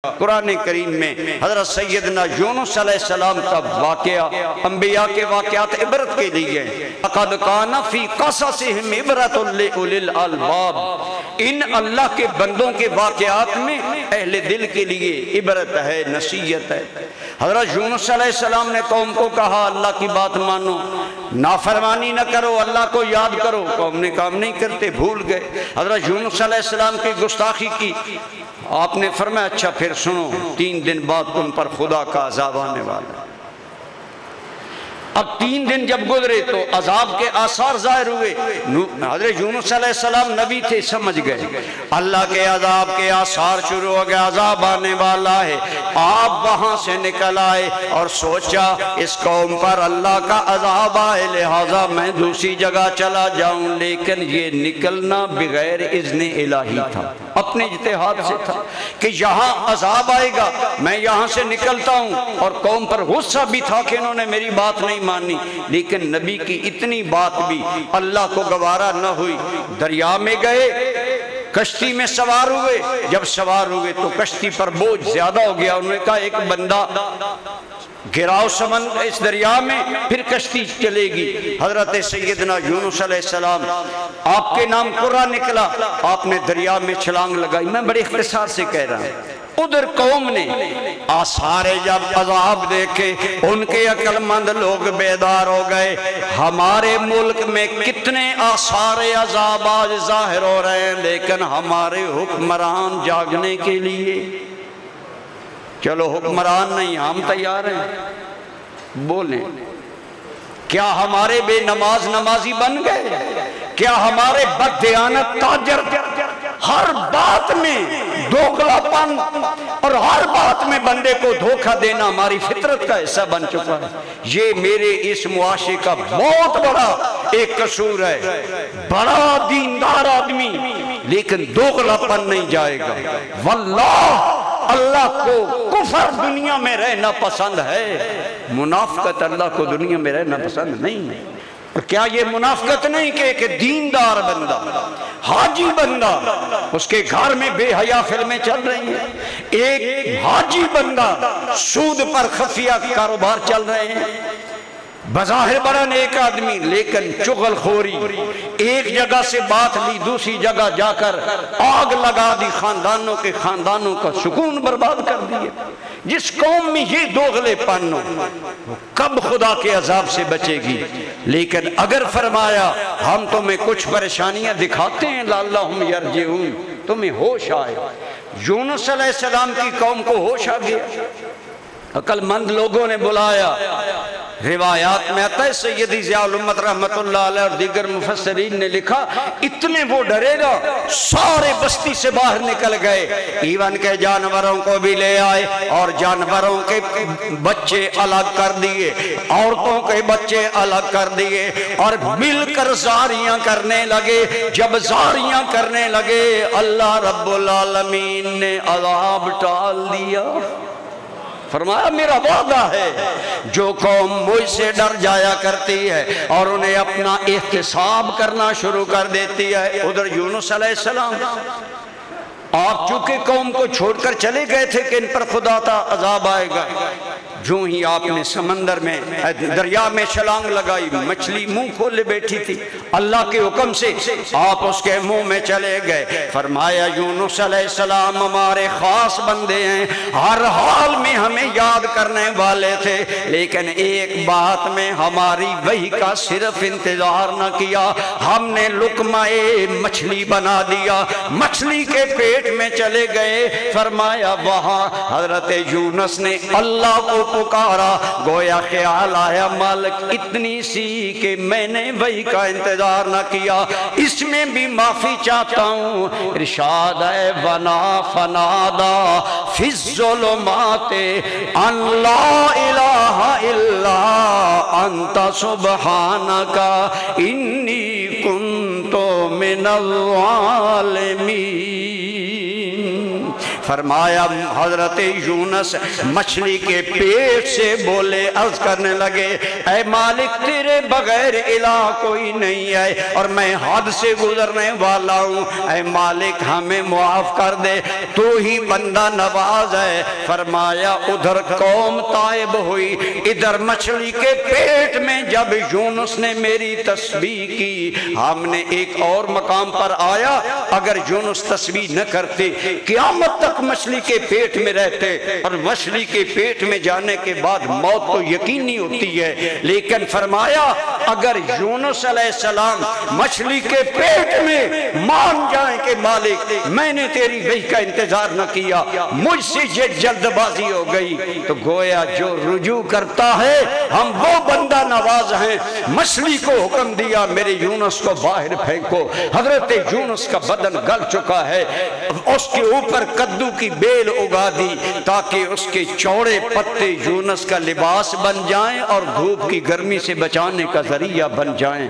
قرآن کریم میں حضرت سیدنا یونس علیہ السلام کا واقعہ انبیاء کے واقعات عبرت کے لیے لقد کان فی قصصہم عبرۃ لأولی الالباب، ان اللہ کے بندوں کے واقعات میں اہل دل کے لیے عبرت ہے، نصیحت ہے۔ حضرت یونس علیہ السلام نے قوم کو کہا اللہ کی بات مانو، نافرمانی نہ کرو، اللہ کو یاد کرو۔ قوم نے کام نہیں کرتے، بھول گئے۔ حضرت یونس علیہ السلام کی گستاخی کی، آپ نے فرمایا اچھا پھر سنو، 3 دن بعد تم پر خدا کا عذاب آنے والا ہے۔ اب 3 دن جب گزرے تو عذاب کے آثار ظاہر ہوئے۔ حضرت یونس علیہ السلام نبی تھے، سمجھ گئے اللہ کے عذاب کے آثار شروع ہو گئے، عذاب آنے والا ہے۔ آپ وہاں سے نکل آئے اور سوچا اس قوم پر اللہ کا عذاب آئے، لہٰذا میں دوسری جگہ چلا جاؤں، لیکن یہ نکلنا بغیر اذن الہی تھا، اپنے اجتہاد سے تھا کہ یہاں عذاب آئے گا، میں یہاں سے نکلتا ہوں۔ اور قوم پر غصہ بھی تھا کہ انہوں نے میری بات نہیں مانی، لیکن نبی کی اتنی بات بھی اللہ کو گوارا نہ ہوئی۔ دریا میں گئے، کشتی میں سوار ہوئے، جب سوار ہوئے تو کشتی پر بوجھ زیادہ ہو گیا۔ انہوں نے کہا ایک بندہ گراؤ سمندر اس دریا میں، پھر کشتی چلے گی۔ حضرت سیدنا یونس علیہ السلام، آپ کے نام قرہ نکلا، آپ نے دریا میں چھلانگ لگائی۔ میں بڑے اختصار سے کہہ رہا ہوں۔ ادھر قوم نے آثار جب عذاب دیکھے، ان کے عقل مند لوگ بیدار ہو گئے۔ ہمارے ملک میں کتنے آثار عذاب آج ظاہر ہو رہے ہیں، لیکن ہمارے حکمران جاگنے کے لیے، چلو حکمران نہیں ہم تیار ہیں، بولیں کیا ہمارے بے نماز نمازی بن گئے؟ کیا ہمارے بددیانت تاجر ہر بات میں دوغلا پن اور ہر بات میں بندے کو دھوکہ دینا ہماری فطرت کا حصہ بن چکا ہے؟ یہ میرے اس معاشرے کا بہت بڑا ایک قصور ہے۔ بڑا دیندار آدمی لیکن دوغلا پن نہیں جائے گا۔ واللہ اللہ کو کفر دنیا میں رہنا پسند ہے، منافقت اللہ کو دنیا میں رہنا پسند نہیں ہے۔ اور کیا یہ منافقت نہیں کہ ایک دیندار بندہ، حاجی بندہ، اس کے گھر میں بے حیا فلمیں چل رہی ہیں، ایک حاجی بندہ سود پر خفیہ کاروبار چل رہے ہیں، بظاہر بڑا نیک آدمی لیکن چغل خوری، ایک جگہ سے بات لی دوسری جگہ جا کر آگ لگا دی، خاندانوں کا سکون برباد کر دیے۔ جس قوم میں یہ دوغلے پن ہو، کب خدا کے عذاب سے بچے گی؟ لیکن اگر فرمایا ہم تمہیں کچھ پریشانیاں دکھاتے ہیں لعلہم یرجعون، تمہیں ہوش آئے۔ یونس علیہ السلام کی قوم کو ہوش آ گیا، عقل مند لوگوں نے بلایا۔ روایات میں آتا ہے، سیدی ضیاء الامت رحمت اللہ علیہ اور دیگر مفسرین نے لکھا اتنے وہ ڈرے گا، سارے بستی سے باہر نکل گئے، ایون کے جانوروں کو بھی لے آئے اور جانوروں کے بچے الگ کر دیے، عورتوں کے بچے الگ کر دیے، اور مل کر زاریاں کرنے لگے۔ جب زاریاں کرنے لگے اللہ رب العالمین نے عذاب ٹال دیا۔ فرمایا میرا وعدہ ہے جو قوم مجھ سے ڈر جایا کرتی ہے اور انہیں اپنا احتساب کرنا شروع کر دیتی ہے۔ ادھر یونس علیہ السلام آپ چونکہ قوم کو چھوڑ کر چلے گئے تھے کہ ان پر خدا کا عذاب آئے گا، جو ہی آپ نے سمندر میں دریا میں چھلانگ لگائی، مچھلی منہ کھولے بیٹھی تھی، اللہ کے حکم سے آپ اس کے منہ میں چلے گئے۔ فرمایا یونس علیہ السلام ہمارے خاص بندے ہیں، ہر حال میں ہمیں یاد کرنے والے تھے، لیکن ایک بات میں ہماری وحی کا صرف انتظار نہ کیا، ہم نے لقمہ مچھلی بنا دیا، مچھلی کے پیٹ میں چلے گئے۔ فرمایا وہاں حضرت یونس نے اللہ کو پکارا، گویا خیال آیا مالک اتنی سی کہ میں نے وہی کا انتظار نہ کیا، اس میں بھی معافی چاہتا ہوں۔ ارشاد ہے ونا فنادا فی الظلمات ان لا الہ الا انت سبحانک انی کنت من الظالمین۔ فرمایا حضرت یونس مچھلی کے پیٹ سے بولے، عرض کرنے لگے اے مالک تیرے بغیر الہ کوئی نہیں ہے اور میں حد سے گزرنے والا ہوں، اے مالک ہمیں معاف کر دے، تو ہی بندہ نواز ہے۔ فرمایا ادھر قوم تائب ہوئی، ادھر مچھلی کے پیٹ میں جب یونس نے میری تسبیح کی، ہم نے ایک اور مقام پر آیا، اگر یونس تسبیح نہ کرتے قیامت تک مچھلی کے پیٹ میں رہتے، اور مچھلی کے پیٹ میں جانے کے بعد موت تو یقینی ہوتی ہے، لیکن فرمایا اگر یونس علیہ السلام مچھلی کے پیٹ میں مان جائیں کہ مالک میں نے تیری وحی کا انتظار نہ کیا، مجھ سے یہ جلد بازی ہو گئی، تو گویا جو رجوع کرتا ہے ہم وہ بندہ نواز ہیں۔ مچھلی کو حکم دیا میرے یونس کو باہر پھینکو، حضرت یونس کا بدن گل چکا ہے، اس کے اوپر کدو کی بیل اگا دی تاکہ اس کے چوڑے پتے یونس کا لباس بن جائیں اور دھوپ کی گرمی سے بچانے کا ذریعہ بن جائیں۔